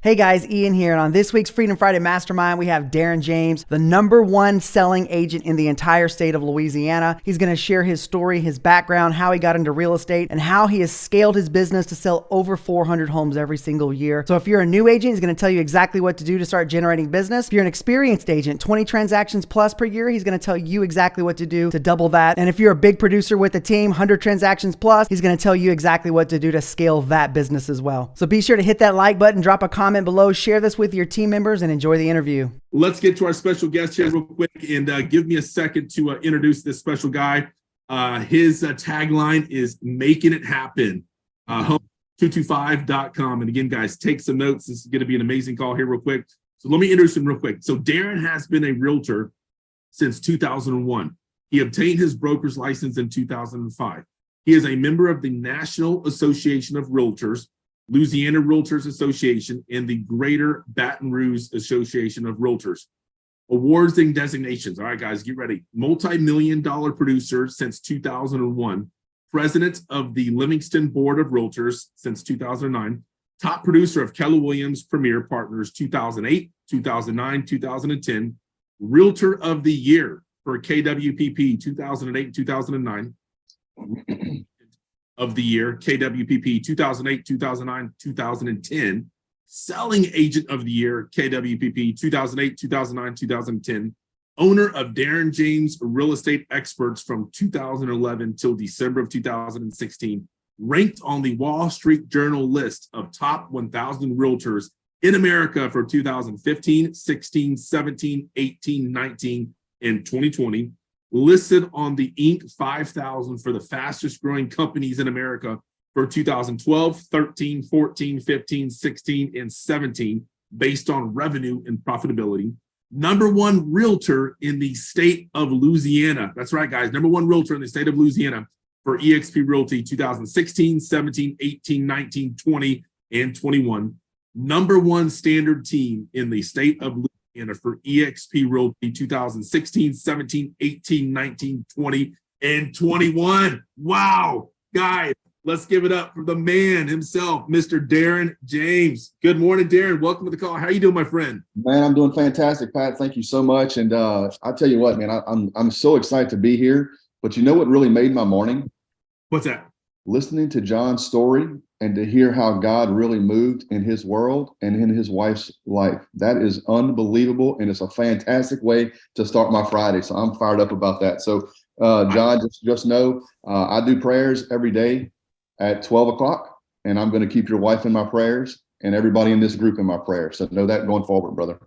Hey guys, Ian here, and on this week's Freedom Friday Mastermind, we have Darren James, the #1 selling agent in the entire state of Louisiana. He's going to share his story, his background, how he got into real estate, and how he has scaled his business to sell over 400 homes every single year. So if you're a new agent, he's going to tell you exactly what to do to start generating business. If you're an experienced agent, 20 transactions plus per year, he's going to tell you exactly what to do to double that. And if you're a big producer with a team, 100 transactions plus, he's going to tell you exactly what to do to scale that business as well. So be sure to hit that like button, drop a comment below, share this with your team members, and enjoy the interview. Let's get to our special guest here real quick, and give me a second to introduce this special guy. His tagline is "Making It Happen." Home225.com. And again, guys, take some notes. This is going to be an amazing call here real quick. So let me introduce him real quick. So Darren has been a realtor since 2001. He obtained his broker's license in 2005. He is a member of the National Association of Realtors, Louisiana Realtors Association, and the Greater Baton Rouge Association of Realtors. Awards and designations. All right, guys, get ready. Multi-million-dollar producer since 2001. President of the Livingston Board of Realtors since 2009. Top producer of Keller Williams Premier Partners 2008, 2009, 2010. Realtor of the Year for KWPP 2008, 2009. Of the year, KWPP 2008, 2009, 2010. Selling Agent of the Year, KWPP 2008, 2009, 2010. Owner of Darren James Real Estate Experts from 2011 till December of 2016. Ranked on the Wall Street Journal list of top 1,000 realtors in America for 2015, 16, 17, 18, 19, and 2020. Listed on the Inc. 5000 for the fastest growing companies in America for 2012, 13, 14, 15, 16, and 17, based on revenue and profitability. #1 realtor in the state of Louisiana. That's right, guys. #1 realtor in the state of Louisiana for eXp Realty 2016, 17, 18, 19, 20, and 21. #1 standard team in the state of Louisiana for eXp Realty 2016, 17, 18, 19, 20, and 21. Wow, guys, let's give it up for the man himself, Mr. Darren James. Good morning, Darren. Welcome to the call. How are you doing, my friend? Man, I'm doing fantastic, Pat. Thank you so much. And I tell you what, man, I'm so excited to be here. But you know what really made my morning? What's that? Listening to John's story and to hear how God really moved in his world and in his wife's life. That is unbelievable, and it's a fantastic way to start my Friday. So I'm fired up about that. So John, just know I do prayers every day at 12 o'clock, and I'm going to keep your wife in my prayers and everybody in this group in my prayers. So know that going forward, brother.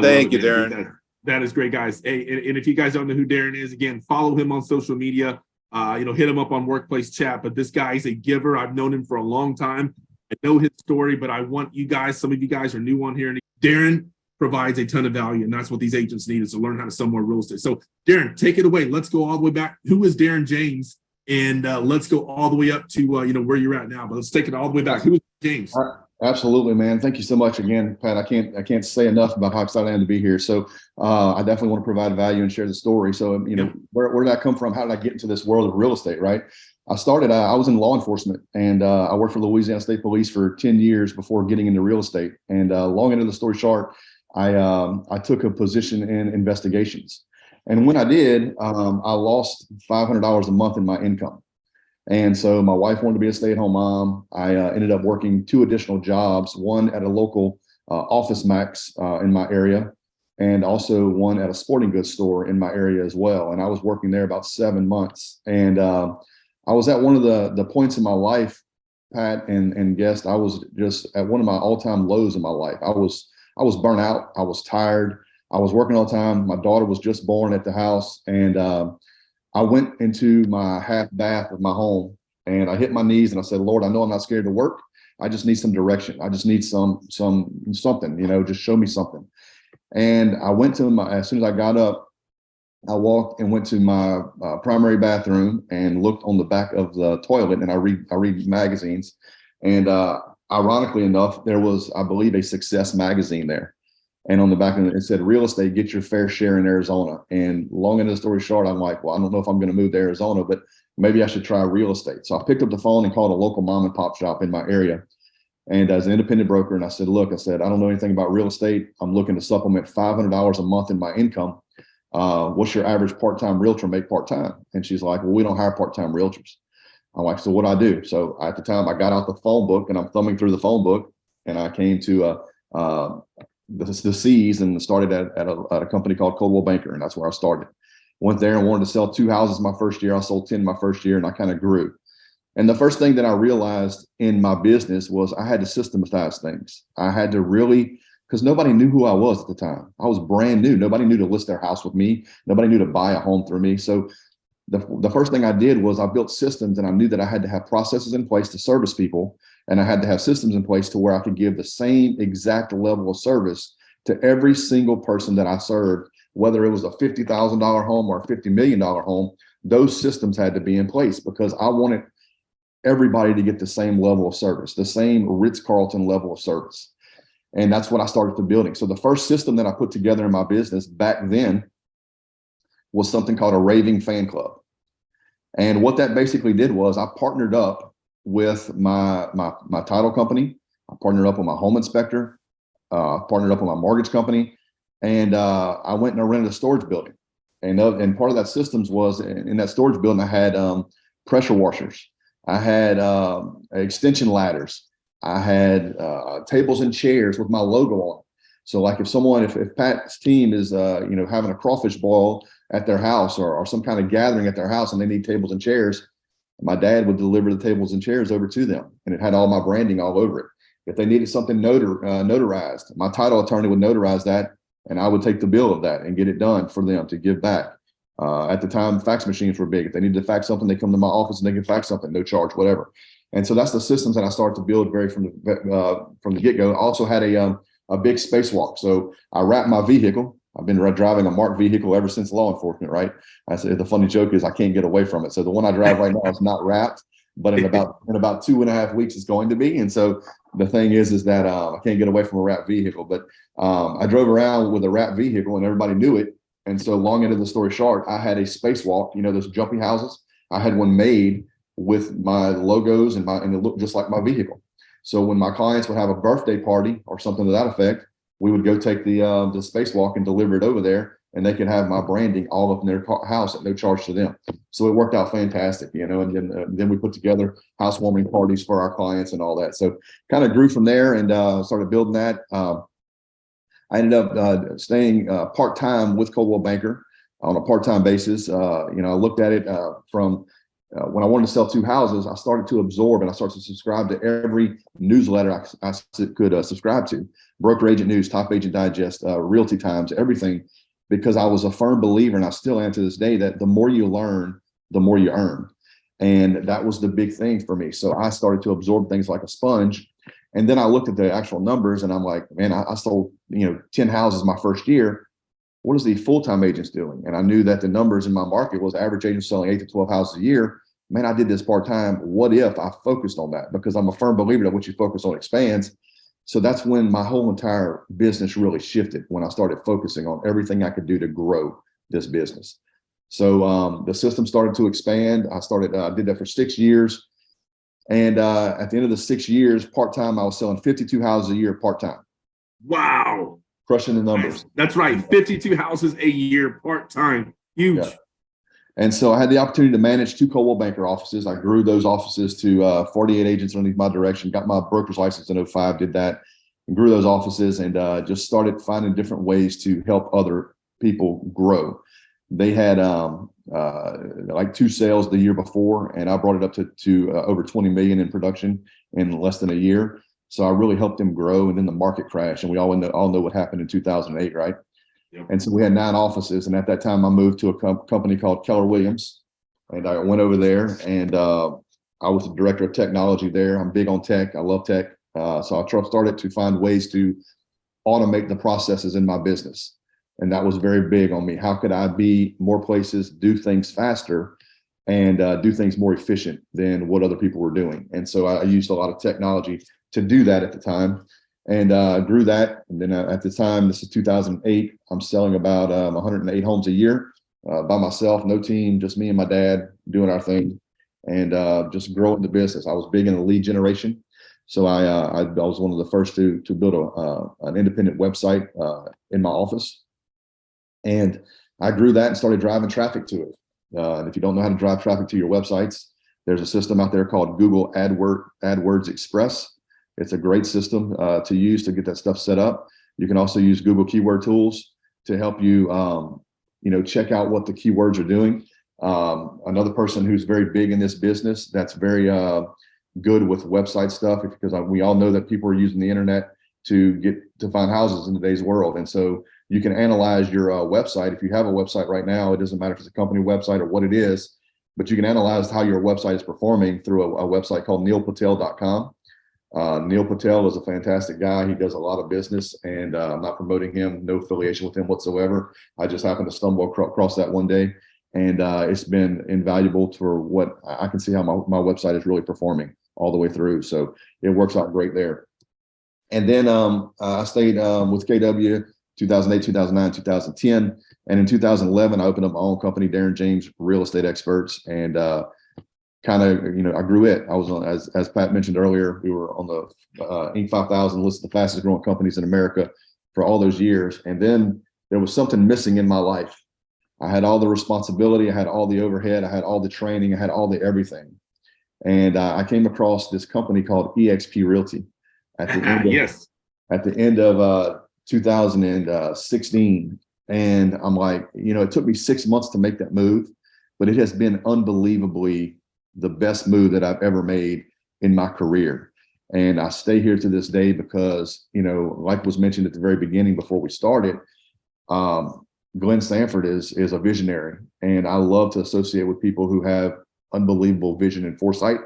Thank you, Darren. That is great, guys. Hey, and if you guys don't know who Darren is, again, follow him on social media. Hit him up on Workplace Chat. But this guy is a giver. I've known him for a long time. I know his story, but I want you guys, some of you guys are new on here. And Darren provides a ton of value, and that's what these agents need, is to learn how to sell more real estate. So Darren, take it away. Let's go all the way back. Who is Darren James? And let's go all the way up to where you're at now. But let's take it all the way back. Who is James? Absolutely, man. Thank you so much again, Pat. I can't say enough about how excited I am to be here. So I definitely want to provide value and share the story. So where did I come from? How did I get into this world of real estate? Right. I was in law enforcement, and I worked for Louisiana State Police for 10 years before getting into real estate. And long into the story short, I took a position in investigations. And when I did, I lost $500 a month in my income. And so my wife wanted to be a stay-at-home mom. I ended up working 2 additional jobs, one at a local Office Max in my area, and also one at a sporting goods store in my area as well. And I was working there about 7 months. And I was at one of the points in my life, Pat and guest, I was just at one of my all-time lows in my life. I was burnt out. I was tired. I was working all the time. My daughter was just born at the house. And I went into my half bath of my home, and I hit my knees and I said, Lord, I know I'm not scared to work. I just need some direction. I just need something, just show me something. And I went to as soon as I got up, I walked and went to my primary bathroom and looked on the back of the toilet, and I read magazines. And ironically enough, there was, I believe, a Success magazine there. And on the back of it, it said, real estate, get your fair share in Arizona. And long into the story short, I'm like, well, I don't know if I'm going to move to Arizona, but maybe I should try real estate. So I picked up the phone and called a local mom and pop shop in my area. and as an independent broker. And I said, look, I said, I don't know anything about real estate. I'm looking to supplement $500 a month in my income. What's your average part-time realtor make part-time? And she's like, well, we don't hire part-time realtors. I'm like, so what do I do? So at the time I got out the phone book and I'm thumbing through the phone book, and I came to the C's and started at a company called Coldwell Banker. And that's where I started. Went there and wanted to sell 2 houses my first year. I sold 10 my first year, and I kind of grew. And the first thing that I realized in my business was I had to systematize things. I had to really, because nobody knew who I was at the time. I was brand new. Nobody knew to list their house with me. Nobody knew to buy a home through me. So the first thing I did was I built systems, and I knew that I had to have processes in place to service people. And I had to have systems in place to where I could give the same exact level of service to every single person that I served, whether it was a $50,000 home or a $50 million home. Those systems had to be in place because I wanted everybody to get the same level of service, the same Ritz-Carlton level of service. And that's what I started to building. So the first system that I put together in my business back then was something called a raving fan club. And what that basically did was I partnered up with my title company. I partnered up with my home inspector, partnered up with my mortgage company. And I went and I rented a storage building. And part of that systems was in that storage building, I had pressure washers. I had extension ladders. I had tables and chairs with my logo on it. So like if Pat's team is having a crawfish boil at their house or some kind of gathering at their house and they need tables and chairs, my dad would deliver the tables and chairs over to them, and it had all my branding all over it. If they needed something notarized, my title attorney would notarize that, and I would take the bill of that and get it done for them to give back. At the time, fax machines were big. If they needed to fax something, they come to my office and they can fax something, no charge, whatever. And so that's the systems that I started to build from the get-go. I also had a big spacewalk. So I wrapped my vehicle. I've been driving a marked vehicle ever since law enforcement, right? I said the funny joke is I can't get away from it. So the one I drive right now is not wrapped, but in about 2.5 weeks it's going to be. And so the thing is that I can't get away from a wrapped vehicle. But I drove around with a wrapped vehicle and everybody knew it. And so long into the story short, I had a spacewalk, those jumpy houses. I had one made with my logos and it looked just like my vehicle. So when my clients would have a birthday party or something to that effect, we would go take the spacewalk and deliver it over there, and they could have my branding all up in their house at no charge to them. So it worked out fantastic, and then we put together housewarming parties for our clients and all that. So kind of grew from there and started building that. I ended up staying part-time with Coldwell Banker on a part-time basis. I looked at it from when I wanted to sell 2 houses, I started to absorb and I started to subscribe to every newsletter I could subscribe to. Broker Agent News, Top Agent Digest, Realty Times, everything, because I was a firm believer, and I still am to this day, that the more you learn, the more you earn. And that was the big thing for me. So I started to absorb things like a sponge. And then I looked at the actual numbers and I'm like, man, I sold 10 houses my first year. What is the full-time agents doing? And I knew that the numbers in my market was average agents selling 8 to 12 houses a year. Man, I did this part-time. What if I focused on that? Because I'm a firm believer that what you focus on expands. So that's when my whole entire business really shifted, when I started focusing on everything I could do to grow this business. So the system started to expand. I did that for 6 years. And at the end of the 6 years, part-time, I was selling 52 houses a year part-time. Wow. Crushing the numbers. That's right. 52 houses a year part-time. Huge. Yeah. And so I had the opportunity to manage 2 Coldwell Banker offices. I grew those offices to 48 agents underneath my direction, got my broker's license in 2005, did that, and grew those offices, and just started finding different ways to help other people grow. They had like 2 sales the year before, and I brought it up to over 20 million in production in less than a year. So I really helped them grow, and then the market crashed, and we all know what happened in 2008, right? Yep. And so we had 9 offices, and at that time I moved to a company called Keller Williams, and I went over there, and I was the director of technology there. I'm big on tech. I love tech. So I started to find ways to automate the processes in my business. And that was very big on me. How could I be more places, do things faster, and do things more efficient than what other people were doing? And so I used a lot of technology to do that at the time, and grew that. And then at the time, this is 2008, I'm selling about 108 homes a year by myself, no team, just me and my dad doing our thing, and just growing the business. I was big into lead generation. So I was one of the first to build an independent website in my office, and I grew that and started driving traffic to it. And if you don't know how to drive traffic to your websites, there's a system out there called Google AdWords Express. It's a great system to use to get that stuff set up. You can also use Google keyword tools to help you, check out what the keywords are doing. Another person who's very big in this business that's very good with website stuff, because we all know that people are using the internet to find houses in today's world. And so you can analyze your website. If you have a website right now, it doesn't matter if it's a company website or what it is, but you can analyze how your website is performing through a website called neilpatel.com. Neil Patel is a fantastic guy. He does a lot of business, and I'm not promoting him, no affiliation with him whatsoever. I just happened to stumble across that one day, and it's been invaluable for what I can see how my website is really performing all the way through. So it works out great there. And then I stayed with KW 2008, 2009, 2010. And in 2011, I opened up my own company, Darren James Real Estate Experts, and kind of, I grew it. I was on, as Pat mentioned earlier, we were on the Inc. 5000 list of the fastest growing companies in America for all those years. And then there was something missing in my life. I had all the responsibility, I had all the overhead, I had all the training, I had all the everything. And I came across this company called eXp Realty at the end of, yes, at the end of 2016. And I'm like, it took me 6 months to make that move, but it has been unbelievably the best move that I've ever made in my career. And I stay here to this day because, like was mentioned at the very beginning before we started, Glenn Sanford is a visionary, and I love to associate with people who have unbelievable vision and foresight.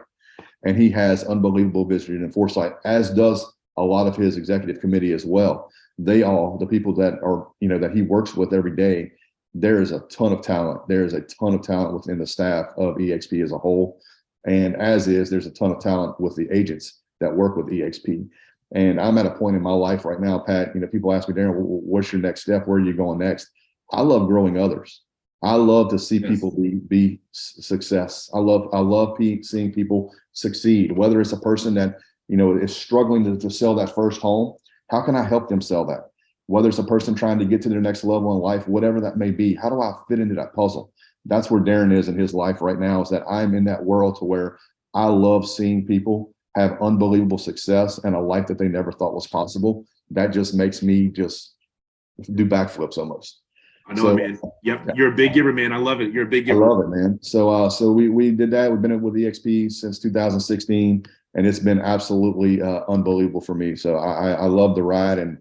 And he has unbelievable vision and foresight, as does a lot of his executive committee as well. The people that are, that he works with every day, there is a ton of talent. There is a ton of talent within the staff of eXp as a whole. And there's a ton of talent with the agents that work with eXp. And I'm at a point in my life right now, Pat, people ask me, Darren, what's your next step? Where are you going next? I love growing others. I love to see people be success. I love seeing people succeed, whether it's a person that, is struggling to sell that first home. How can I help them sell that? Whether it's a person trying to get to their next level in life, whatever that may be, how do I fit into that puzzle? That's where Darren is in his life right now, is that I'm in that world to where I love seeing people have unbelievable success and a life that they never thought was possible. That just makes me just do backflips almost. I know, man. Yep. Yeah. You're a big giver, man. I love it. You're a big giver. I love it, man. So we did that. We've been with eXp since 2016, and it's been absolutely unbelievable for me. So I love the ride, and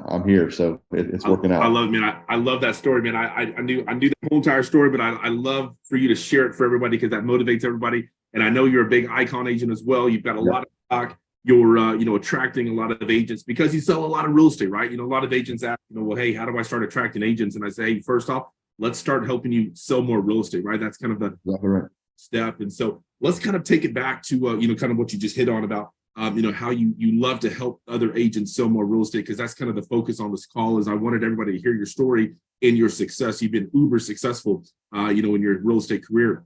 I'm here. So it's working out. I love it, man. I love that story, man. I knew the whole entire story, but I love for you to share it for everybody, because that motivates everybody. And I know you're a big icon agent as well. You've got a lot of stock. You're attracting a lot of agents because you sell a lot of real estate, right? A lot of agents ask, well, hey, how do I start attracting agents? And I say, hey, first off, let's start helping you sell more real estate, right? That's kind of the step. And so let's kind of take it back to, kind of what you just hit on about, how you love to help other agents sell more real estate, because that's kind of the focus on this call. Is I wanted everybody to hear your story and your success. You've been uber successful, in your real estate career.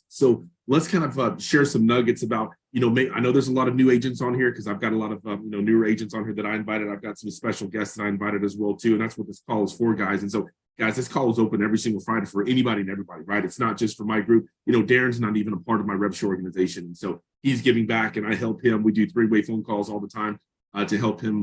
So let's kind of share some nuggets about, I know there's a lot of new agents on here, because I've got a lot of, newer agents on here that I invited. I've got some special guests that I invited as well, too. And that's what this call is for, guys. And so, guys, this call is open every single Friday for anybody and everybody, right? It's not just for my group. Darren's not even a part of my rev show organization. And so he's giving back, and I help him. We do 3-way phone calls all the time to help him,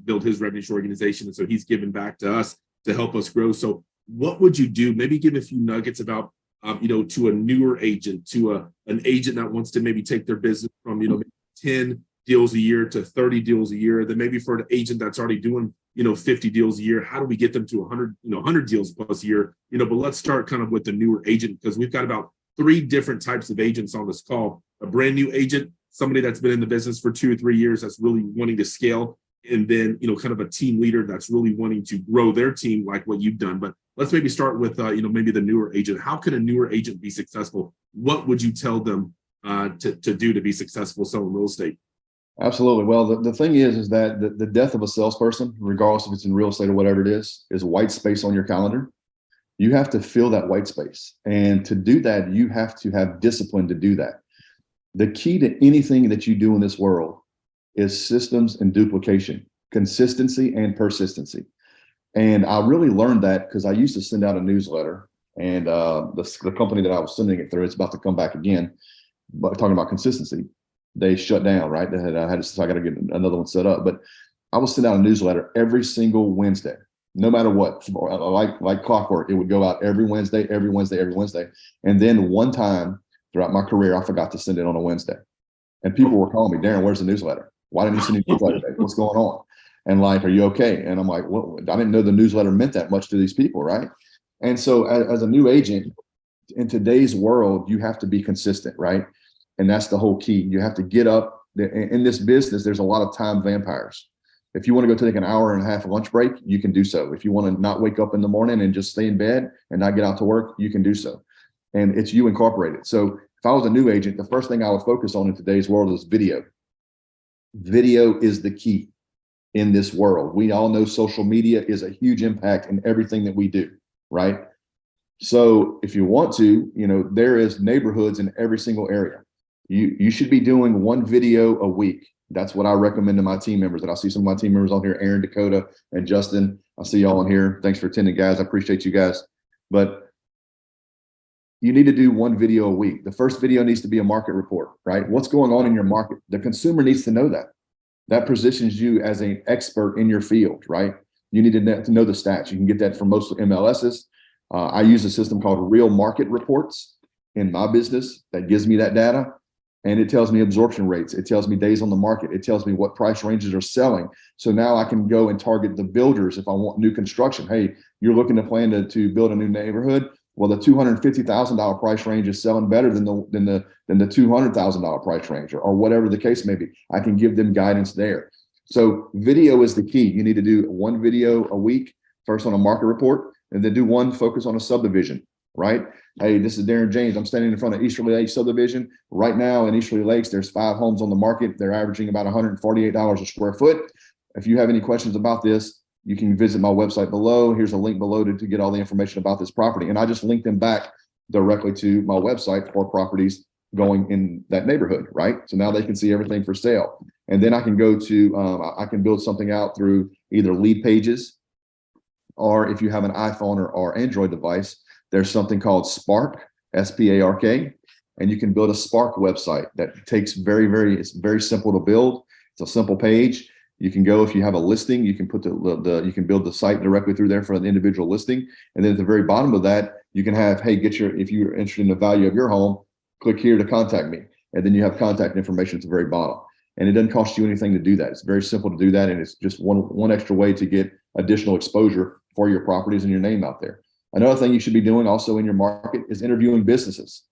build his revenue share organization. And so he's giving back to us to help us grow. So what would you do? Maybe give a few nuggets about, to a newer agent, to an agent that wants to maybe take their business from, maybe 10 deals a year to 30 deals a year. Then maybe for an agent that's already doing, 50 deals a year, how do we get them to 100 deals plus a year? But let's start kind of with the newer agent, because we've got about 3 different types of agents on this call. A brand new agent, somebody that's been in the business for 2 or 3 years, that's really wanting to scale. And then, kind of a team leader that's really wanting to grow their team like what you've done. But let's maybe start with, maybe the newer agent. How can a newer agent be successful? What would you tell them to do to be successful selling real estate? Absolutely. Well, the thing is that the death of a salesperson, regardless if it's in real estate or whatever it is white space on your calendar. You have to fill that white space. And to do that, you have to have discipline to do that. The key to anything that you do in this world is systems and duplication, consistency and persistency. And I really learned that because I used to send out a newsletter, and the company that I was sending it through, it's about to come back again, but talking about consistency, they shut down, right? I got to get another one set up, but I will send out a newsletter every single Wednesday, no matter what, like clockwork. It would go out every Wednesday, every Wednesday, every Wednesday. And then one time throughout my career, I forgot to send it on a Wednesday. And people were calling me, Darren, where's the newsletter? Why didn't you send me a newsletter today? What's going on? And like, are you okay? And I'm like, well, I didn't know the newsletter meant that much to these people, right? And so as a new agent in today's world, you have to be consistent, right? And that's the whole key. You have to get up. In this business, there's a lot of time vampires. If you want to go take an hour and a half lunch break, you can do so. If you want to not wake up in the morning and just stay in bed and not get out to work, you can do so. And it's you incorporated. So if I was a new agent, the first thing I would focus on in today's world is video. Video is the key in this world. We all know social media is a huge impact in everything that we do, right? So if you want to, there is neighborhoods in every single area. You should be doing one video a week. That's what I recommend to my team members. And I see some of my team members on here, Aaron, Dakota, and Justin. I see y'all on here. Thanks for attending, guys. I appreciate you guys. But you need to do one video a week. The first video needs to be a market report, right? What's going on in your market? The consumer needs to know that. That positions you as an expert in your field, right? You need to know the stats. You can get that from most MLSs. I use a system called Real Market Reports in my business that gives me that data. And it tells me absorption rates. It tells me days on the market. It tells me what price ranges are selling. So now I can go and target the builders if I want new construction. Hey, you're looking to plan to build a new neighborhood. Well, the $250,000 price range is selling better than the $200,000 price range, or whatever the case may be. I can give them guidance there. So video is the key. You need to do one video a week, first on a market report, and then do one focus on a subdivision, right? Hey, this is Darren James. I'm standing in front of Easterly Lakes subdivision. Right now in Easterly Lakes, there's 5 homes on the market. They're averaging about $148 a square foot. If you have any questions about this, you can visit my website below. Here's a link below to get all the information about this property. And I just link them back directly to my website for properties going in that neighborhood, right? So now they can see everything for sale. And then I can go to, I can build something out through either lead pages, or if you have an iPhone or Android device, there's something called Spark, S-P-A-R-K, and you can build a Spark website that takes it's very simple to build. It's a simple page. You can go, if you have a listing, you can put you can build the site directly through there for an individual listing. And then at the very bottom of that, you can have, hey, if you're interested in the value of your home, click here to contact me. And then you have contact information at the very bottom. And it doesn't cost you anything to do that. It's very simple to do that. And it's just one extra way to get additional exposure for your properties and your name out there. Another thing you should be doing also in your market is interviewing businesses.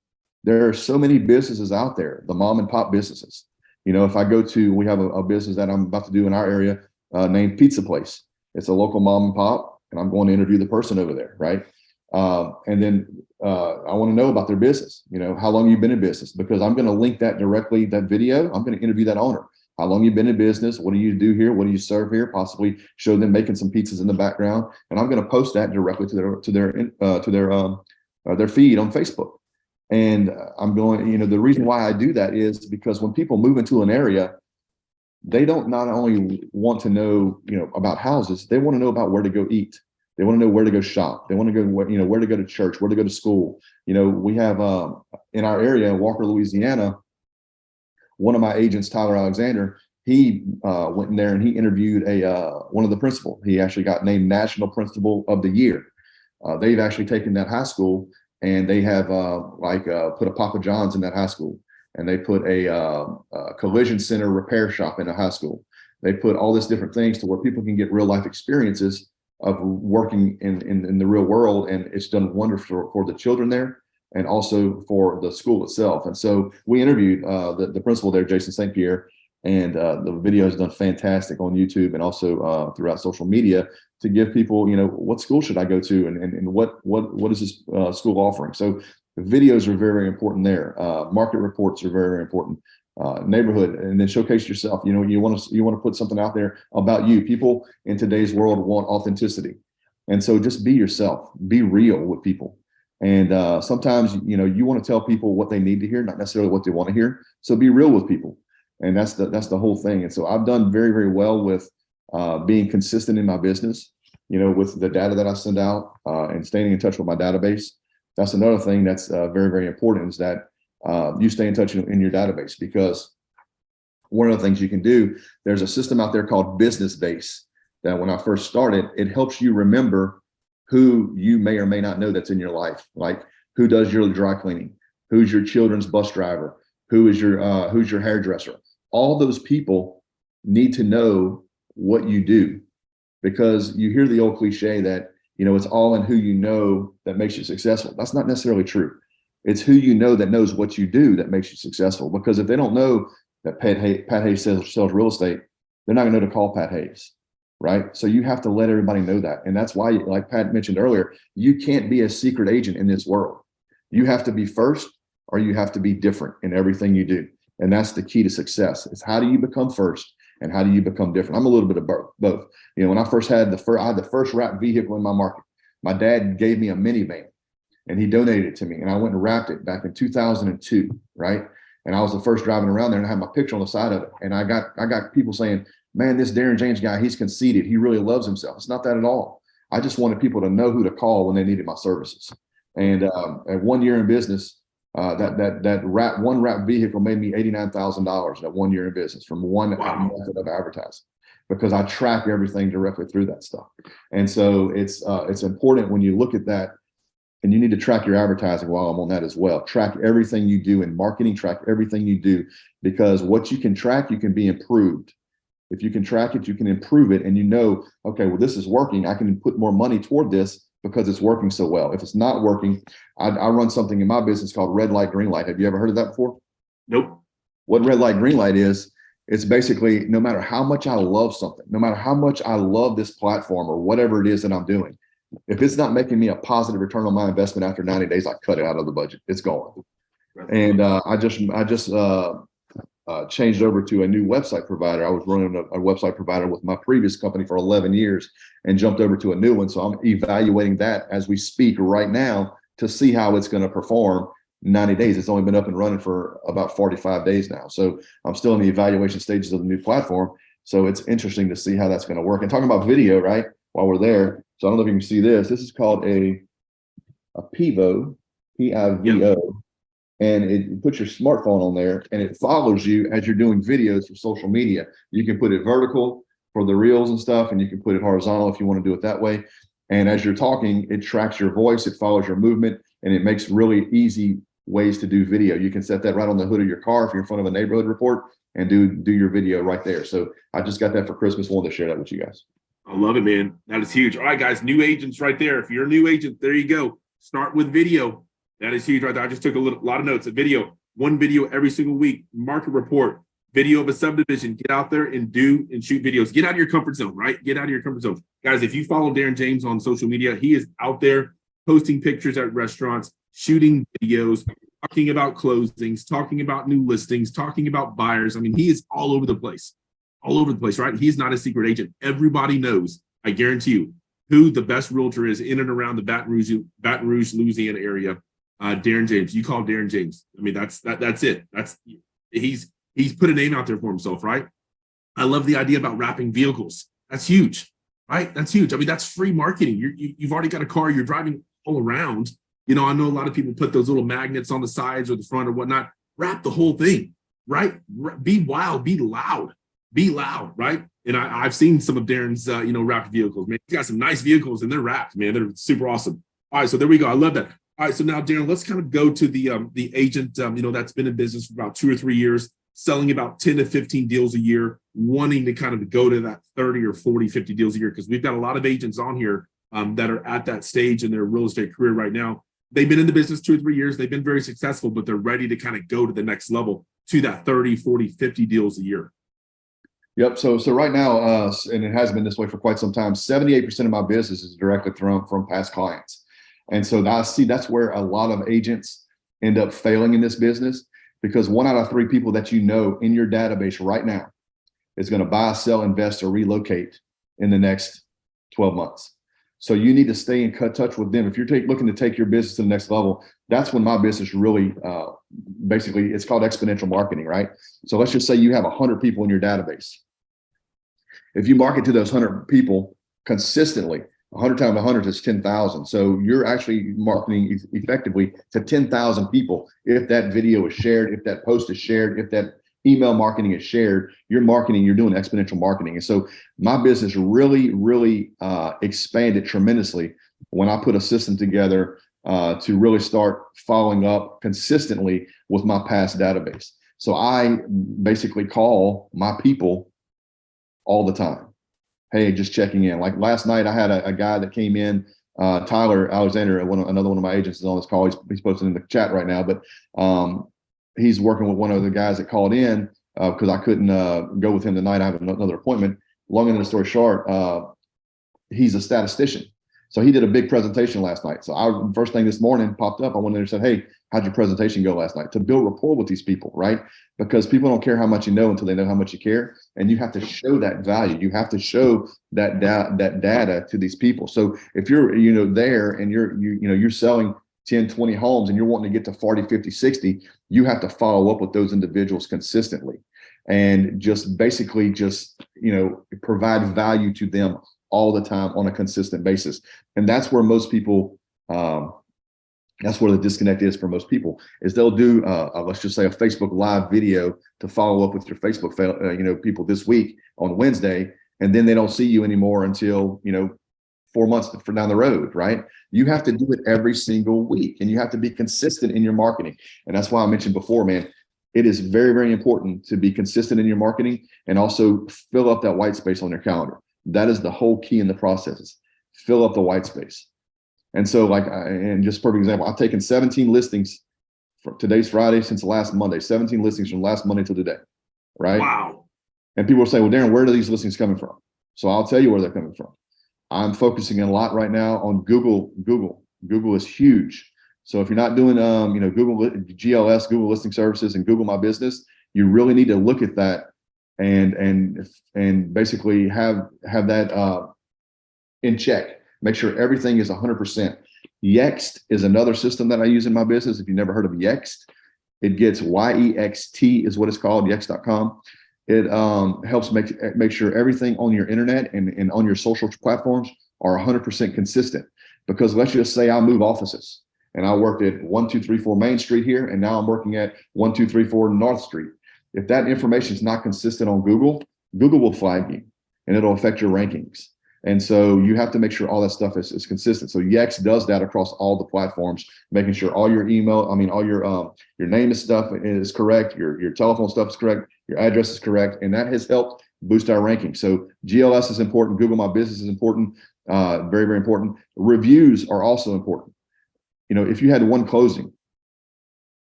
There are so many businesses out there, the mom and pop businesses. If I go to, we have a business that I'm about to do in our area named Pizza Place. It's a local mom and pop, and I'm going to interview the person over there, right? And then I want to know about their business. How long you've been in business, because I'm going to link that directly, that video. I'm going to interview that owner. How long you've been in business? What do you do here? What do you serve here? Possibly show them making some pizzas in the background, and I'm going to post that directly to their feed on Facebook. And I'm going. The reason why I do that is because when people move into an area, they don't not only want to know about houses, they want to know about where to go eat. They want to know where to go shop. They want to go where to go to church, where to go to school. We have in our area in Walker, Louisiana, one of my agents, Tyler Alexander, he went in there and he interviewed one of the principal. He actually got named National Principal of the Year. They've actually taken that high school and they have put a Papa John's in that high school, and they put a collision center repair shop in a high school. They put all these different things to where people can get real life experiences of working in the real world, and it's done wonderful for the children there and also for the school itself. And so we interviewed the principal there, Jason St. Pierre, and the video has done fantastic on YouTube and also throughout social media to give people, what school should I go to and what is this school offering? So the videos are very, very important there. Market reports are very, very important. Neighborhood, and then showcase yourself. You want to put something out there about you. People in today's world want authenticity, and so just be yourself. Be real with people. And sometimes you want to tell people what they need to hear, not necessarily what they want to hear. So be real with people. And that's the whole thing. And so I've done very, very well with being consistent in my business, with the data that I send out and staying in touch with my database. That's another thing that's very, very important, is that you stay in touch in your database, because one of the things you can do, there's a system out there called Business Base that when I first started, it helps you remember who you may or may not know that's in your life. Like, who does your dry cleaning, who's your children's bus driver, who's your hairdresser. All those people need to know what you do, because you hear the old cliche that, it's all in who you know that makes you successful. That's not necessarily true. It's who you know that knows what you do that makes you successful. Because if they don't know that Pat Hayes sells real estate, they're not going to know to call Pat Hayes, right? So you have to let everybody know that. And that's why, like Pat mentioned earlier, you can't be a secret agent in this world. You have to be first, or you have to be different in everything you do. And that's the key to success. It's how do you become first, and how do you become different? I'm a little bit of both. When I first had I had the first wrapped vehicle in my market. My dad gave me a minivan, and he donated it to me, and I went and wrapped it back in 2002, right? And I was the first driving around there, and I had my picture on the side of it. And I got people saying, man, this Darren James guy, he's conceited. He really loves himself. It's not that at all. I just wanted people to know who to call when they needed my services. And at 1 year in business, one wrapped vehicle made me $89,000 at 1 year in business from one method of advertising, because I track everything directly through that stuff. And so it's important when you look at that, and you need to track your advertising while I'm on that as well. Track everything you do in marketing, track everything you do, because what you can track, you can be improved. If you can track it, you can improve it. And okay, well, this is working. I can put more money toward this because it's working so well. If it's not working, I run something in my business called red light, green light. Have you ever heard of that before? Nope. What red light, green light is, it's basically, no matter how much I love something, no matter how much I love this platform or whatever it is that I'm doing, if it's not making me a positive return on my investment after 90 days, I cut it out of the budget. It's gone. And I just changed over to a new website provider. I was running a website provider with my previous company for 11 years and jumped over to a new one. So I'm evaluating that as we speak right now to see how it's going to perform 90 days. It's only been up and running for about 45 days now. So I'm still in the evaluation stages of the new platform. So it's interesting to see how that's going to work. And talking about video, right, while we're there. So I don't know if you can see this. This is called a Pivo, Pivo. And it puts your smartphone on there, and it follows you as you're doing videos for social media. You can put it vertical for the reels and stuff, and you can put it horizontal if you want to do it that way. And as you're talking, it tracks your voice, it follows your movement, and it makes really easy ways to do video. You can set that right on the hood of your car if you're in front of a neighborhood report, and do your video right there. So I just got that for Christmas. Wanted to share that with you guys. I love it, man. That is huge. All right, guys, new agents right there. If you're a new agent, there you go. Start with video. That is huge right there. I just took a lot of notes. A video, one video every single week. Market report, video of a subdivision. Get out there and shoot videos. Get out of your comfort zone, right? Get out of your comfort zone. Guys, if you follow Darren James on social media, he is out there posting pictures at restaurants, shooting videos, talking about closings, talking about new listings, talking about buyers. I mean, he is all over the place, right? He's not a secret agent. Everybody knows, I guarantee you, who the best realtor is in and around the Baton Rouge, Louisiana area. Darren James. You call Darren James. I mean, that's it. He's put a name out there for himself, right? I love the idea about wrapping vehicles. That's huge, right? That's huge. I mean, that's free marketing. You've already got a car. You're driving all around. I know a lot of people put those little magnets on the sides or the front or whatnot. Wrap the whole thing, right? Be wild. Be loud, right? And I've seen some of Darren's, wrapped vehicles. Man, he's got some nice vehicles and they're wrapped, man. They're super awesome. All right, so there we go. I love that. All right, so now, Darren, let's kind of go to the agent, that's been in business for about 2 or 3 years, selling about 10 to 15 deals a year, wanting to kind of go to that 30 or 40, 50 deals a year, because we've got a lot of agents on here that are at that stage in their real estate career right now. They've been in the business 2 or 3 years. They've been very successful, but they're ready to kind of go to the next level to that 30, 40, 50 deals a year. Yep. So right now, and it has been this way for quite some time, 78% of my business is directly from past clients. And so I see that's where a lot of agents end up failing in this business, because 1 out of 3 people that in your database right now is going to buy, sell, invest, or relocate in the next 12 months. So you need to stay in touch with them. If you're looking to take your business to the next level, that's when my business really, basically, it's called exponential marketing, right? So let's just say you have 100 people in your database. If you market to those 100 people consistently, 100 times 100 is 10,000. So you're actually marketing effectively to 10,000 people. If that video is shared, if that post is shared, if that email marketing is shared, you're doing exponential marketing. And so my business really expanded tremendously when I put a system together to really start following up consistently with my past database. So I basically call my people all the time. Hey, just checking in. Like last night, I had a guy that came in, Tyler Alexander, another one of my agents is on this call. He's posted in the chat right now, but he's working with one of the guys that called in because I couldn't go with him tonight. I have another appointment. Long end of the story short, he's a statistician. So he did a big presentation last night. So first thing this morning popped up. I went in there and said, hey, how'd your presentation go last night? To build rapport with these people, right? Because people don't care how much you know until they know how much you care. And you have to show that value. You have to show that data to these people. So if you're, there and you're selling 10, 20 homes and you're wanting to get to 40, 50, 60, you have to follow up with those individuals consistently and just basically provide value to them all the time on a consistent basis. And that's where most people, that's where the disconnect is for most people, is they'll do, let's just say a Facebook Live video to follow up with your Facebook, people this week on Wednesday, and then they don't see you anymore until, 4 months from down the road, right? You have to do it every single week, and you have to be consistent in your marketing. And that's why I mentioned before, man, it is very, very important to be consistent in your marketing and also fill up that white space on your calendar. That is the whole key in the process, is fill up the white space. And so and just perfect example, I've taken 17 listings from today's Friday since last Monday, 17 listings from last Monday to today, right? Wow. And people will say, well, Darren, where are these listings coming from? So I'll tell you where they're coming from. I'm focusing a lot right now on Google. Google is huge. So if you're not doing, Google GLS, Google Listing Services, and Google My Business, you really need to look at that and basically have that in check. Make sure everything is 100%. Yext is another system that I use in my business. If you've never heard of Yext, it gets YEXT is what it's called, yext.com. It helps make sure everything on your internet and on your social platforms are 100% consistent. Because let's just say I move offices and I worked at 1234 Main Street here, and now I'm working at 1234 North Street. If that information is not consistent on Google, Google will flag you and it'll affect your rankings. And so you have to make sure all that stuff is consistent. So Yext does that across all the platforms, making sure all your all your name and stuff is correct, your telephone stuff is correct, your address is correct, and that has helped boost our ranking. So GLS is important, Google My Business is important, very, very important. Reviews are also important. If you had one closing,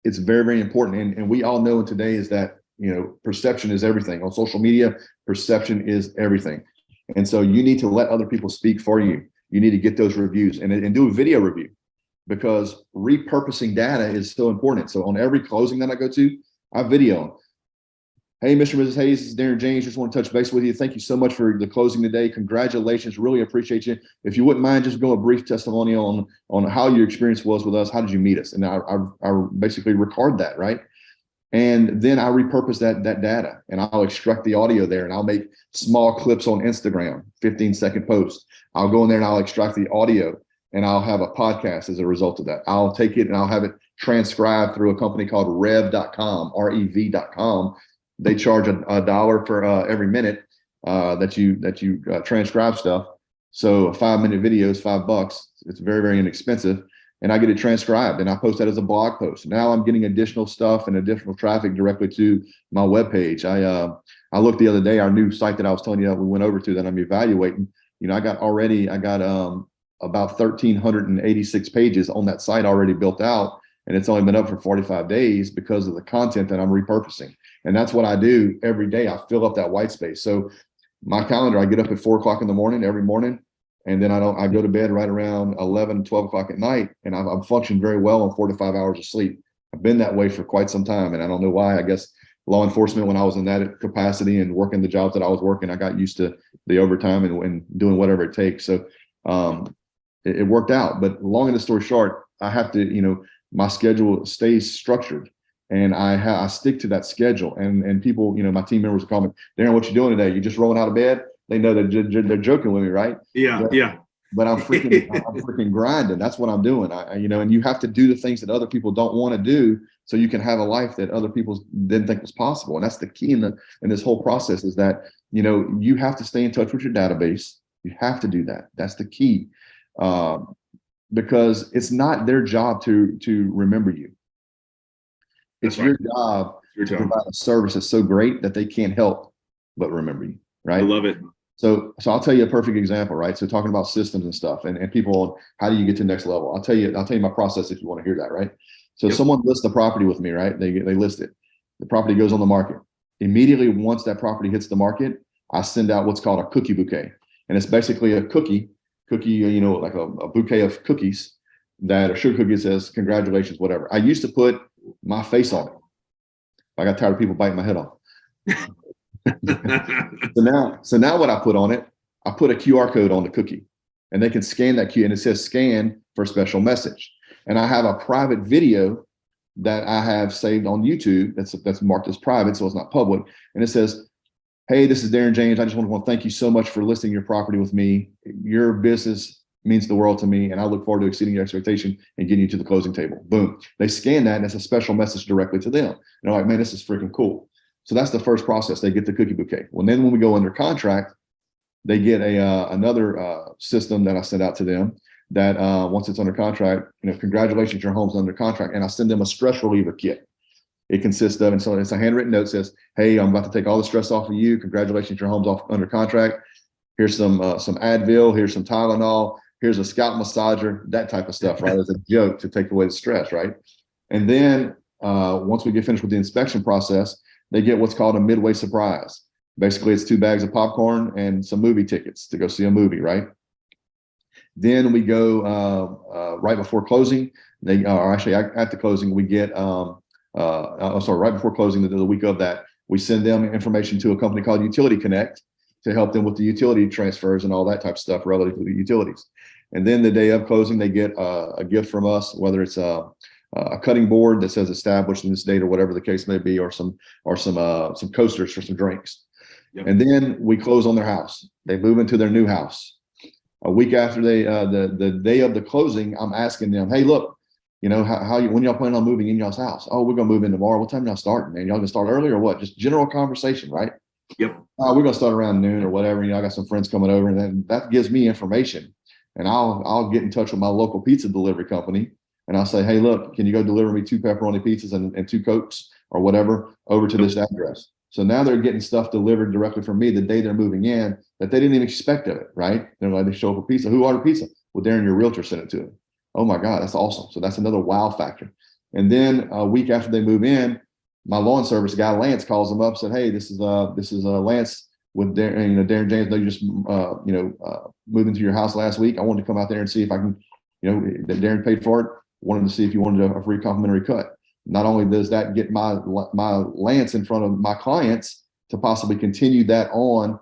it's very, very important. And we all know today is that, perception is everything. On social media, perception is everything. And so you need to let other people speak for you. You need to get those reviews and do a video review, because repurposing data is so important. So on every closing that I go to, I video them. Hey, Mr. and Mrs. Hayes, this is Darren James. Just want to touch base with you. Thank you so much for the closing today. Congratulations. Really appreciate you. If you wouldn't mind, just go a brief testimonial on how your experience was with us. How did you meet us? And I basically record that, right? And then I repurpose that data, and I'll extract the audio there, and I'll make small clips on Instagram, 15-second posts. I'll go in there and I'll extract the audio, and I'll have a podcast as a result of that. I'll take it and I'll have it transcribed through a company called rev.com, REV.com. They charge $1 for every minute that you transcribe stuff. So a 5-minute video is $5. It's very, very inexpensive. And I get it transcribed and I post that as a blog post. Now I'm getting additional stuff and additional traffic directly to my webpage. I looked the other day, our new site that I was telling you that we went over to that I'm evaluating, I got about 1,386 pages on that site already built out. And it's only been up for 45 days because of the content that I'm repurposing. And that's what I do every day. I fill up that white space. So my calendar, I get up at 4 o'clock in the morning, every morning. And then I go to bed right around 11, 12 o'clock at night. And I'm functioning very well on 4 to 5 hours of sleep. I've been that way for quite some time. And I don't know why. I guess law enforcement, when I was in that capacity and working the jobs that I was working, I got used to the overtime and doing whatever it takes. So it worked out. But long and the story short, I have to, my schedule stays structured, and I stick to that schedule. And people, my team members will call me, Darren, what you doing today? You just rolling out of bed? They know they're joking with me, right? Yeah, yeah. But I'm freaking grinding. That's what I'm doing. And you have to do the things that other people don't want to do, so you can have a life that other people didn't think was possible. And that's the key in this whole process, is that, you have to stay in touch with your database. You have to do that. That's the key. Because it's not their job to remember you. It's your job to provide a service that's so great that they can't help but remember you, right? I love it. So I'll tell you a perfect example, right? So talking about systems and stuff, and people, how do you get to the next level? I'll tell you my process if you want to hear that, right? So someone lists the property with me, right? They list it. The property goes on the market. Immediately, once that property hits the market, I send out what's called a cookie bouquet. And it's basically a cookie, like a bouquet of cookies that a sugar cookie says, congratulations, whatever. I used to put my face on it. I got tired of people biting my head off. So now what I put on it, I put a QR code on the cookie, and they can scan that and it says scan for a special message. And I have a private video that I have saved on YouTube that's marked as private, so it's not public. And it says, hey, this is Darren James. I just want to thank you so much for listing your property with me. Your business means the world to me, and I look forward to exceeding your expectation and getting you to the closing table. Boom. They scan that, and it's a special message directly to them. And they're like, man, this is freaking cool. So that's the first process. They get the cookie bouquet. Well, then when we go under contract, they get another system that I send out to them that once it's under contract, congratulations, your home's under contract. And I send them a stress reliever kit. It consists of, and so it's a handwritten note that says, hey, I'm about to take all the stress off of you. Congratulations, your home's under contract. Here's some Advil. Here's some Tylenol. Here's a scalp massager, that type of stuff, right? As a joke to take away the stress, right? And then once we get finished with the inspection process, they get what's called a midway surprise. Basically, it's 2 bags of popcorn and some movie tickets to go see a movie, right? Then we go right before closing. They are actually at the closing. We get right before closing, the week of that, we send them information to a company called Utility Connect to help them with the utility transfers and all that type of stuff relative to the utilities. And then the day of closing, they get a gift from us, whether it's a cutting board that says established in this date or whatever the case may be, or some coasters for some drinks. Yep. And then we close on their house. They move into their new house. A week after the day of the closing, I'm asking them, hey, look, when y'all planning on moving in y'all's house? Oh, we're gonna move in tomorrow. What time y'all starting, man? Y'all gonna start early or what? Just general conversation, right? Yep. We're gonna start around noon or whatever. I got some friends coming over, and then that gives me information, and I'll get in touch with my local pizza delivery company, and I'll say, hey, look, can you go deliver me 2 pepperoni pizzas and 2 Cokes or whatever over to this address? So now they're getting stuff delivered directly from me the day they're moving in that they didn't even expect of it, right? They're like, they show up with pizza. Who ordered pizza? Well, Darren, your realtor sent it to them. Oh my God, that's awesome. So that's another wow factor. And then a week after they move in, my lawn service guy, Lance, calls them up, said, hey, this is Lance with Darren, Darren James. I know you just, moved into your house last week. I wanted to come out there and see if I can, that Darren paid for it. Wanted to see if you wanted a free complimentary cut. Not only does that get my Lance in front of my clients to possibly continue that on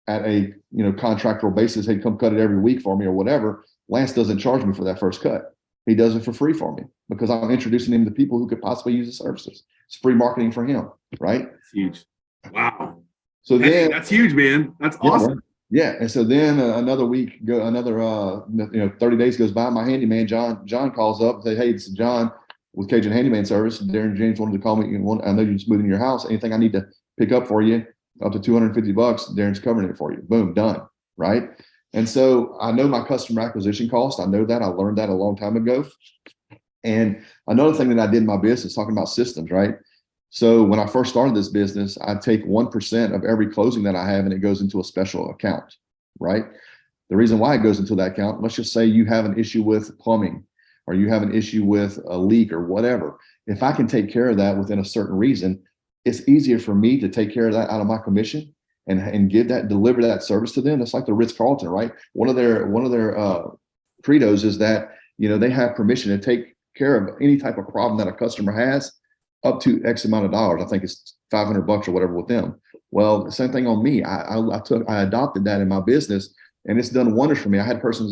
at a, contractual basis. Hey, come cut it every week for me or whatever. Lance doesn't charge me for that first cut. He does it for free for me because I'm introducing him to people who could possibly use the services. It's free marketing for him, right? That's huge. Wow. So then that's huge, man. That's awesome. Yeah. And so then another 30 days goes by. My handyman, John calls up and says, hey, this is John with Cajun Handyman Service. Darren James wanted to call me. I know you're just moving in your house. Anything I need to pick up for you, up to $250, Darren's covering it for you. Boom, done, right? And so I know my customer acquisition cost. I know that. I learned that a long time ago. And another thing that I did in my business, talking about systems, right? So when I first started this business, I take 1% of every closing that I have and it goes into a special account, right? The reason why it goes into that account, let's just say you have an issue with plumbing or you have an issue with a leak or whatever. If I can take care of that within a certain reason, it's easier for me to take care of that out of my commission and deliver that service to them. It's like the Ritz-Carlton, right? One of their credos is that, they have permission to take care of any type of problem that a customer has up to X amount of dollars. I think it's $500 or whatever with them. Well, the same thing on me. I adopted that in my business and it's done wonders for me. I had persons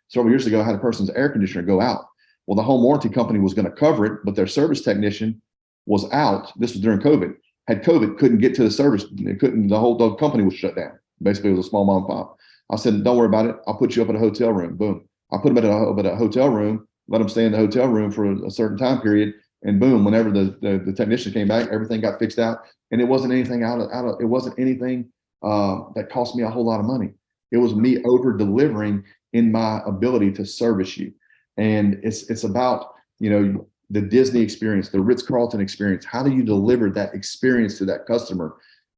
several years ago, I had a person's air conditioner go out. Well, the home warranty company was going to cover it, but their service technician was out. This was during COVID. Had COVID, couldn't get to the service. It couldn't. The company was shut down. Basically, it was a small mom and pop. I said, "Don't worry about it. I'll put you up at a hotel room." Boom. I put them at a hotel room. Let them stay in the hotel room for a certain time period, and boom. Whenever the technician came back, everything got fixed out, and it wasn't anything it wasn't anything that cost me a whole lot of money. It was me over delivering in my ability to service you. And it's about, the Disney experience, the Ritz-Carlton experience. How do you deliver that experience to that customer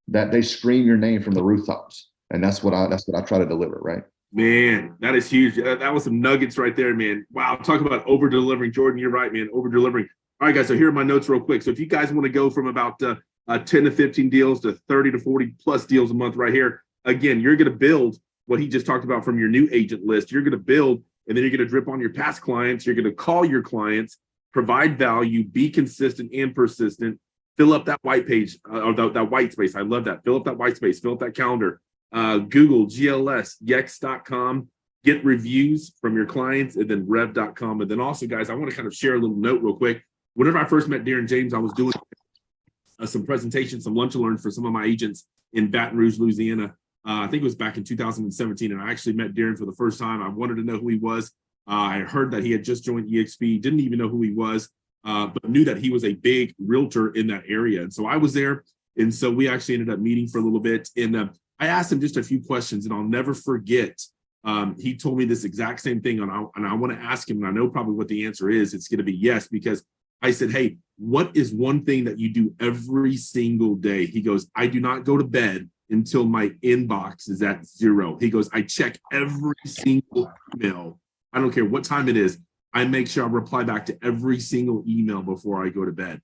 that they scream your name from the rooftops? And that's what I try to deliver, right? Man, that is huge. That was some nuggets right there, man. Wow, talk about over delivering. Jordan, you're right, man. Over delivering. All right, guys. So here are my notes real quick. So if you guys want to go from about 10 to 15 deals to 30 to 40 plus deals a month right here, again, you're going to build what he just talked about from your new agent list. You're going to build, and then you're going to drip on your past clients. You're going to call your clients, provide value, be consistent and persistent, fill up that white page or that white space. I love that. Fill up that white space, fill up that calendar. Google GLS, Yext.com, get reviews from your clients, and then rev.com. And then also, guys, I want to kind of share a little note real quick. Whenever I first met Darren James, I was doing some presentations, some lunch and learns for some of my agents in Baton Rouge, Louisiana. I think it was back in 2017, and I actually met Darren for the first time. I wanted to know who he was. I heard that he had just joined EXP, didn't even know who he was, but knew that he was a big realtor in that area. And so I was there, and so we actually ended up meeting for a little bit. And I asked him just a few questions, and I'll never forget. He told me this exact same thing, and I want to ask him, and I know probably what the answer is. It's going to be yes, because I said, "Hey, what is one thing that you do every single day?" He goes, "I do not go to bed until my inbox is at 0. He goes, "I check every single email. I don't care what time it is. I make sure I reply back to every single email before I go to bed."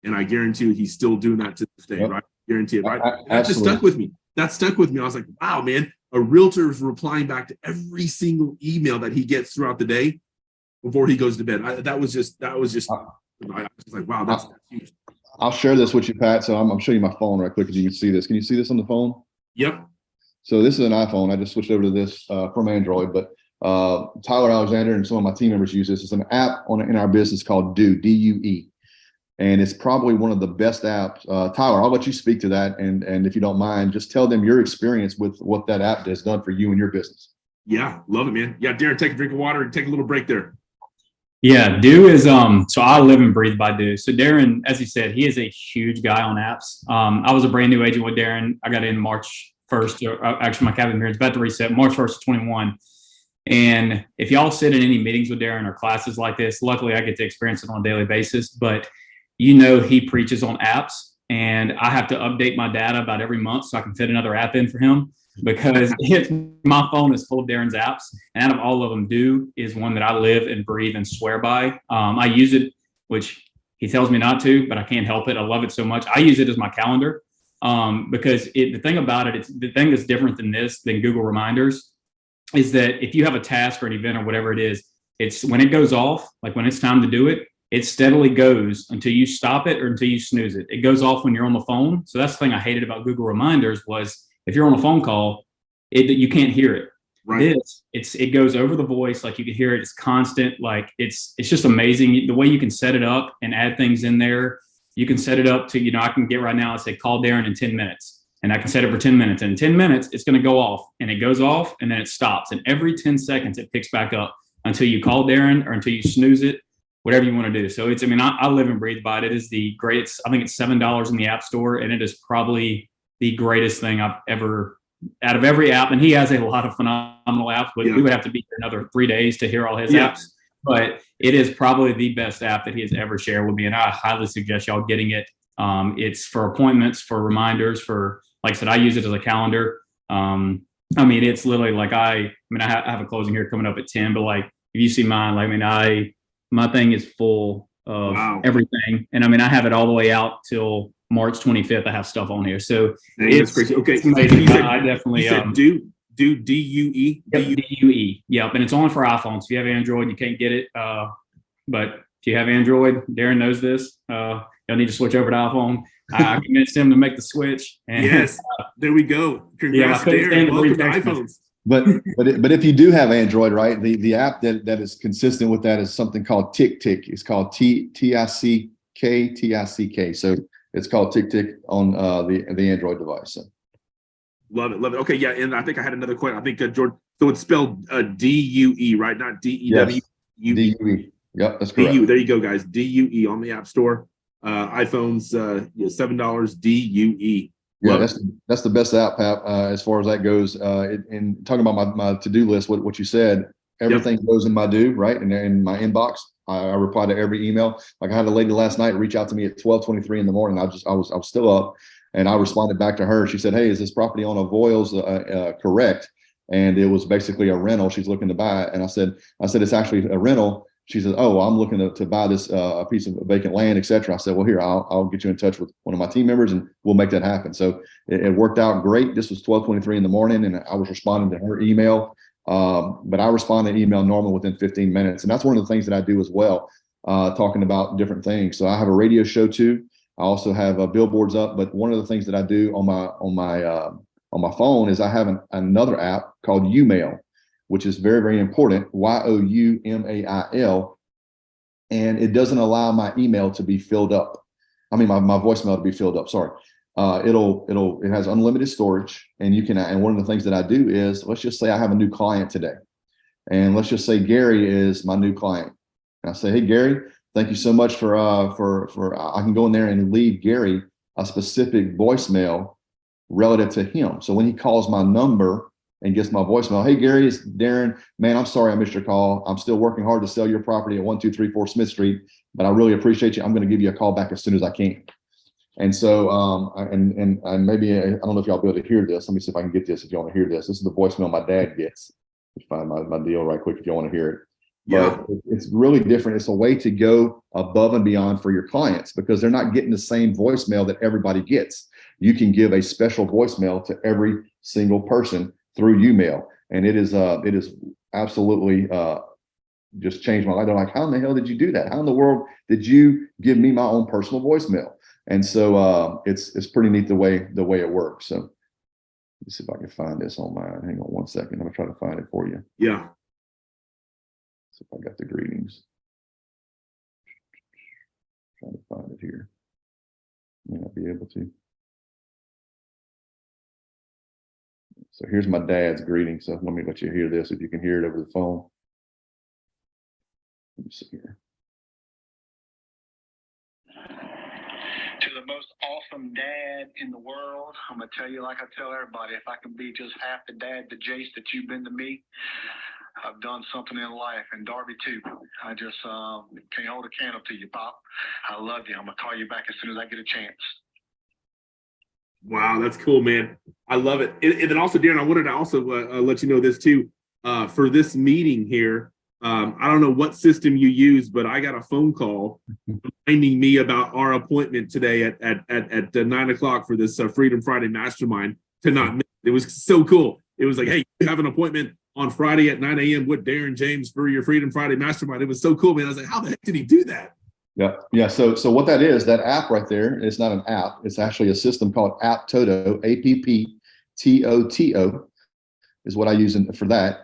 And I guarantee you he's still doing that to this day, right? Guarantee it, right? That just stuck with me. That stuck with me. I was like, wow, man, a realtor is replying back to every single email that he gets throughout the day before he goes to bed. I was just like, wow, that's huge. I'll share this with you, Pat. So I'm showing you my phone right quick so you can see this. Can you see this on the phone? Yep. So this is an iPhone. I just switched over to this from Android, but Tyler Alexander and some of my team members use this. It's an app in our business called Due, D-U-E. And it's probably one of the best apps. Tyler, I'll let you speak to that. And if you don't mind, just tell them your experience with what that app has done for you and your business. Yeah, love it, man. Yeah, Darren, take a drink of water and take a little break there. Yeah, Due is so I live and breathe by Due. So Darren, as he said, he is a huge guy on apps. I was a brand new agent with Darren. I got in March 1st. Actually, my cabin period is about to reset March 1st, 21. And if y'all sit in any meetings with Darren or classes like this, luckily I get to experience it on a daily basis. But he preaches on apps, and I have to update my data about every month so I can fit another app in for him, because my phone is full of Darren's apps, and out of all of them, Due is one that I live and breathe and swear by. I use it, which he tells me not to, but I can't help it. I love it so much. I use it as my calendar because the thing about it, the thing that's different than Google Reminders is that if you have a task or an event or whatever it is, it's when it goes off, like when it's time to do it, it steadily goes until you stop it or until you snooze it. It goes off when you're on the phone. So that's the thing I hated about Google Reminders was if you're on a phone call, you can't hear it. Right. It goes over the voice, like you can hear it. It's constant. Like it's just amazing the way you can set it up and add things in there. You can set it up to, I can get right now and say, call Darren in 10 minutes. And I can set it for 10 minutes. And in 10 minutes, it's going to go off, and it goes off and then it stops. And every 10 seconds, it picks back up until you call Darren or until you snooze it, whatever you want to do. So I live and breathe by it. It is the greatest. I think it's $7 in the App Store, and it is probably the greatest thing I've ever, out of every app. And he has a lot of phenomenal apps, but we would have to be here another 3 days to hear all his apps. But it is probably the best app that he has ever shared with me, and I highly suggest y'all getting it. It's for appointments, for reminders, like I said, I use it as a calendar. It's literally like I have a closing here coming up at 10, but like if you see mine, my thing is full of everything. And I have it all the way out till March 25th. I have stuff on here. So that's crazy. Okay. It's amazing. I definitely Due D-U-E. Yep, D-U-E. Yep. And it's only for iPhones. If you have Android, you can't get it. But if you have Android, Darren knows this. You'll need to switch over to iPhone. I convinced him to make the switch. And, yes, there we go. Congrats, Darren. Welcome to iPhones. But if you do have Android, right, the app that is consistent with that is something called TickTick. It's called Tick. So it's called TickTick on the Android device. So. Love it, love it. Okay, yeah, and I think I had another question. I think Jordan. So it's spelled DUE, right? Not DEW. Yes. DUE. Yep, that's correct. DUE. There you go, guys. DUE on the App Store. iPhones, $7. DUE. Yeah, that's the best app, Pat, as far as that goes. And talking about my to-do list, what you said, everything goes in my do, right? And in my inbox, I reply to every email. Like I had a lady last night reach out to me at 12:23 in the morning. I was still up, and I responded back to her. She said, "Hey, is this property on Avoyles correct?" And it was basically a rental. She's looking to buy it, and I said it's actually a rental. She says, "Oh, well, I'm looking to buy this a piece of vacant land, etc." I said, "Well, here, I'll get you in touch with one of my team members, and we'll make that happen." So it worked out great. This was 12:23 in the morning, and I was responding to her email. But I respond to email normally within 15 minutes, and that's one of the things that I do as well, talking about different things. So I have a radio show too. I also have billboards up. But one of the things that I do on my phone is I have another app called Youmail, which is very, very important, Youmail, and it doesn't allow my email to be filled up. I mean, my voicemail to be filled up, sorry. It has unlimited storage, and and one of the things that I do is, let's just say I have a new client today. And let's just say Gary is my new client. And I say, "Hey, Gary, thank you so much for I can go in there and leave Gary a specific voicemail relative to him. So when he calls my number and gets my voicemail, 'Hey, Gary, it's Darren. Man, I'm sorry I missed your call. I'm still working hard to sell your property at 1234 Smith Street, but I really appreciate you. I'm going to give you a call back as soon as I can.'" And so, and maybe, I don't know if y'all be able to hear this. Let me see if I can get this if you want to hear this. This is the voicemail my dad gets. Let's find my deal right quick if you want to hear it. Yeah. But it's really different. It's a way to go above and beyond for your clients because they're not getting the same voicemail that everybody gets. You can give a special voicemail to every single person through Youmail. And it is absolutely just changed my life. They're like, "How in the hell did you do that? How in the world did you give me my own personal voicemail?" And so it's pretty neat the way it works. So let's see if I can find this on mine. Hang on one second. I'm gonna try to find it for you. Yeah. See if I got the greetings. Trying to find it here. May not be able to. So here's my dad's greeting. So let me let you hear this if you can hear it over the phone. Let me see here. "To the most awesome dad in the world, I'm going to tell you like I tell everybody, if I can be just half the dad, the Jace that you've been to me, I've done something in life, and Darby too. I just can't hold a candle to you, Pop. I love you. I'm going to call you back as soon as I get a chance." Wow, that's cool, man. I love it. And then also, Darren, I wanted to also let you know this too. For this meeting here, I don't know what system you use, but I got a phone call reminding me about our appointment today at 9 o'clock for this Freedom Friday Mastermind to not miss. It was so cool. It was like, "Hey, you have an appointment on Friday at 9 a.m. with Darren James for your Freedom Friday Mastermind." It was so cool, man. I was like, how the heck did he do that? Yeah. So what that is, that app right there, it's not an app. It's actually a system called AppToto, AppToto is what I use for that.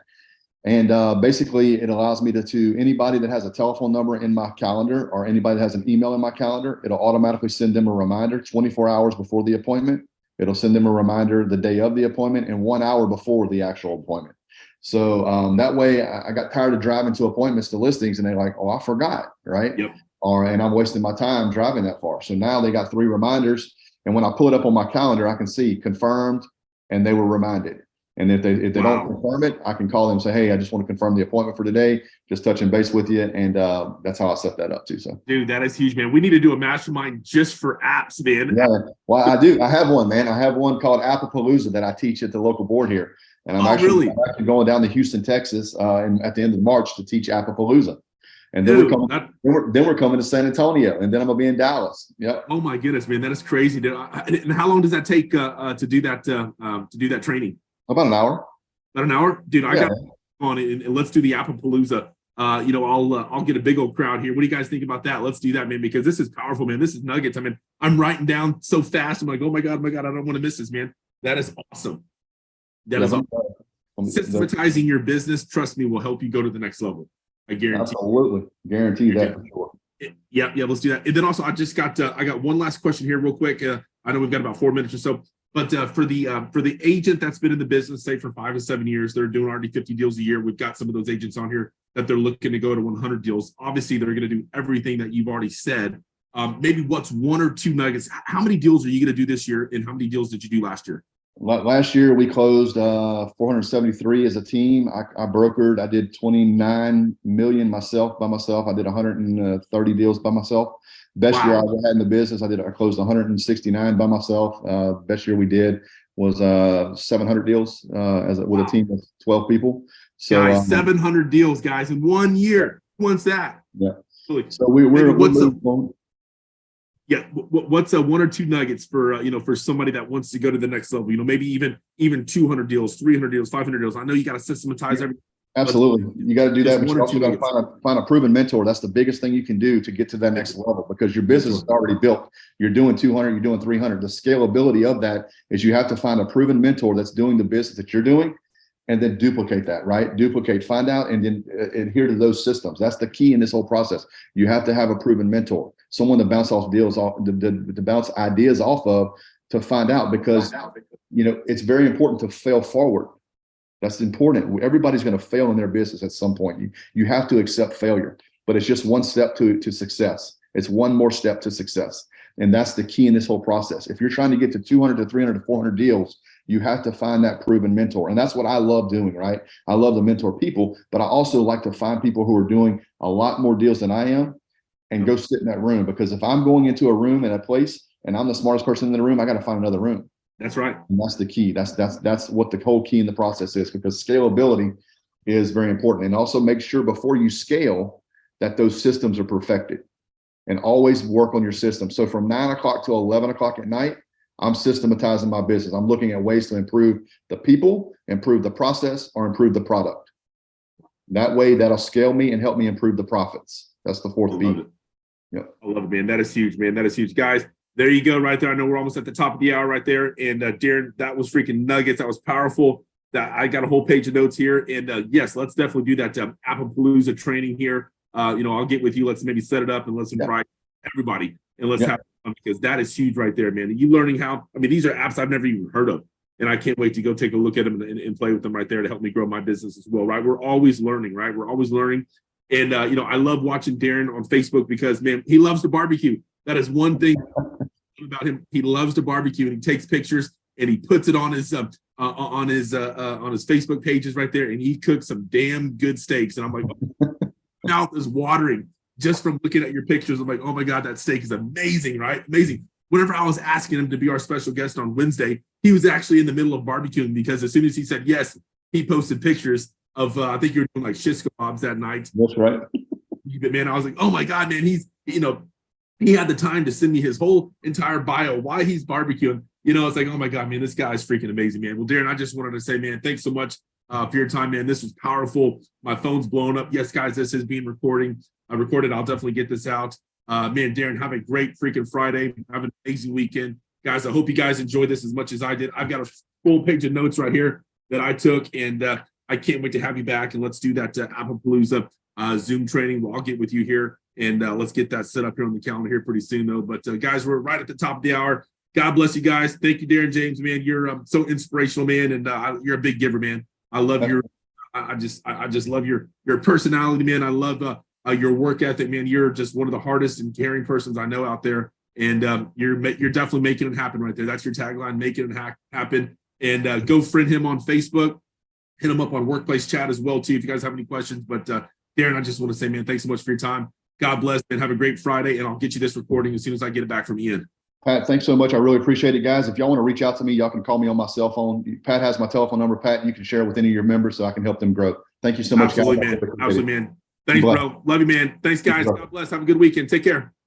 And basically, it allows me to anybody that has a telephone number in my calendar or anybody that has an email in my calendar, it'll automatically send them a reminder 24 hours before the appointment. It'll send them a reminder the day of the appointment and 1 hour before the actual appointment. So that way, I got tired of driving to appointments to listings, and they're like, "Oh, I forgot," right? Yep. And I'm wasting my time driving that far. So now they got 3 reminders, and when I pull it up on my calendar, I can see confirmed, and they were reminded. And if they don't confirm it, I can call them and say, "Hey, I just want to confirm the appointment for today. Just touching base with you." And that's how I set that up too. So, dude, that is huge, man. We need to do a mastermind just for apps, man. Yeah, well, I do. I have one, man. I have one called Appapalooza that I teach at the local board here. And I'm actually going down to Houston, Texas, at the end of March to teach Appapalooza. And then we're coming to San Antonio, and then I'm gonna be in Dallas. Yep. Oh my goodness, man, that is crazy. And how long does that take to do that training? About an hour. About an hour, dude. I got on it, and let's do the Appapalooza. I'll get a big old crowd here. What do you guys think about that? Let's do that, man, because this is powerful, man. This is nuggets. I mean, I'm writing down so fast. I'm like, oh my god, I don't want to miss this, man. That is awesome. That is awesome. systematizing your business, trust me, will help you go to the next level. I guarantee. Absolutely, guarantee that for sure. Yeah, let's do that. And then also, I got one last question here, real quick. I know we've got about 4 minutes or so, but for the agent that's been in the business, say for 5 to 7 years, they're doing already 50 deals a year. We've got some of those agents on here that they're looking to go to 100 deals. Obviously, they're going to do everything that you've already said. Maybe what's 1 or 2 nuggets? How many deals are you going to do this year, and how many deals did you do last year? Last year we closed 473 as a team. I brokered. I did 29 million by myself. I did 130 deals by myself. Best year I ever had in the business. I closed 169 by myself. Best year we did was 700 deals with a team of 12 people. So guys, 700 deals, guys, in 1 year. What's that? Yeah. So we're yeah. What's 1 or 2 nuggets for for somebody that wants to go to the next level? Maybe even 200 deals, 300 deals, 500 deals. I know you got to systematize everything. Absolutely, you got to do that. But you also got to find a proven mentor. That's the biggest thing you can do to get to that next level, because your business is already built. You're doing 200, you're doing 300. The scalability of that is you have to find a proven mentor that's doing the business that you're doing, and then duplicate that, right? Duplicate, find out, and then adhere to those systems. That's the key in this whole process. You have to have a proven mentor, someone to bounce off deals off, to bounce ideas off of, to find out, because it's very important to fail forward. That's important. Everybody's going to fail in their business at some point. You have to accept failure, but it's just one step to success. It's one more step to success. And that's the key in this whole process. If you're trying to get to 200 to 300 to 400 deals, you have to find that proven mentor. And that's what I love doing, right? I love to mentor people, but I also like to find people who are doing a lot more deals than I am and go sit in that room. Because if I'm going into a room in a place and I'm the smartest person in the room, I got to find another room. That's right. And that's the key. That's what the whole key in the process is, because scalability is very important. And also make sure before you scale that those systems are perfected, and always work on your system. So from 9 o'clock to 11 o'clock at night, I'm systematizing my business. I'm looking at ways to improve the people, improve the process, or improve the product. That way, that'll scale me and help me improve the profits. That's the fourth B. Yep. I love it, man. That is huge, man. That is huge. Guys, there you go right there. I know we're almost at the top of the hour right there. And Darren, that was freaking nuggets. That was powerful. That I got a whole page of notes here. And yes, let's definitely do that Appaloosa training here. I'll get with you. Let's maybe set it up and let's invite everybody, and let's have fun, because that is huge right there, man. And you learning how, these are apps I've never even heard of. And I can't wait to go take a look at them and play with them right there to help me grow my business as well, right? We're always learning, right? We're always learning. And, I love watching Darren on Facebook because, man, he loves to barbecue. That is one thing about him. He loves to barbecue, and he takes pictures and he puts it on his Facebook pages right there. And he cooks some damn good steaks. And I'm like, mouth is watering just from looking at your pictures. I'm like, oh my God, that steak is amazing, right? Amazing. Whenever I was asking him to be our special guest on Wednesday, he was actually in the middle of barbecuing, because as soon as he said yes, he posted pictures of, I think you were doing like shish kebabs that night. That's right. Man, I was like, oh my God, man, he had the time to send me his whole entire bio, why he's barbecuing. It's like, oh my God, man, this guy is freaking amazing, man. Well, Darren, I just wanted to say, man, thanks so much for your time, man. This was powerful. My phone's blowing up. Yes, guys, this is being recorded. I'll definitely get this out. Man, Darren, have a great freaking Friday. Have an amazing weekend. Guys, I hope you guys enjoyed this as much as I did. I've got a full page of notes right here that I took, and I can't wait to have you back. And let's do that Appaloosa Zoom training. Well, I'll get with you here, and let's get that set up here on the calendar here pretty soon, though. But guys, we're right at the top of the hour. God bless you guys. Thank you, Darren James, man. You're so inspirational, man, and you're a big giver, man. I love your, I just love your personality, man. I love your work ethic, man. You're just one of the hardest and caring persons I know out there, and you're definitely making it happen right there. That's your tagline, making it happen. And go friend him on Facebook, hit him up on Workplace Chat as well too, if you guys have any questions. But Darren, I just want to say, man, thanks so much for your time. God bless, and have a great Friday. And I'll get you this recording as soon as I get it back from Ian. Pat, thanks so much. I really appreciate it, guys. If y'all want to reach out to me, y'all can call me on my cell phone. Pat has my telephone number. Pat, you can share it with any of your members so I can help them grow. Thank you so much, Absolutely, guys. Man. Absolutely, man. Thanks, bro. Love you, man. Thanks, guys. God bless. Have a good weekend. Take care.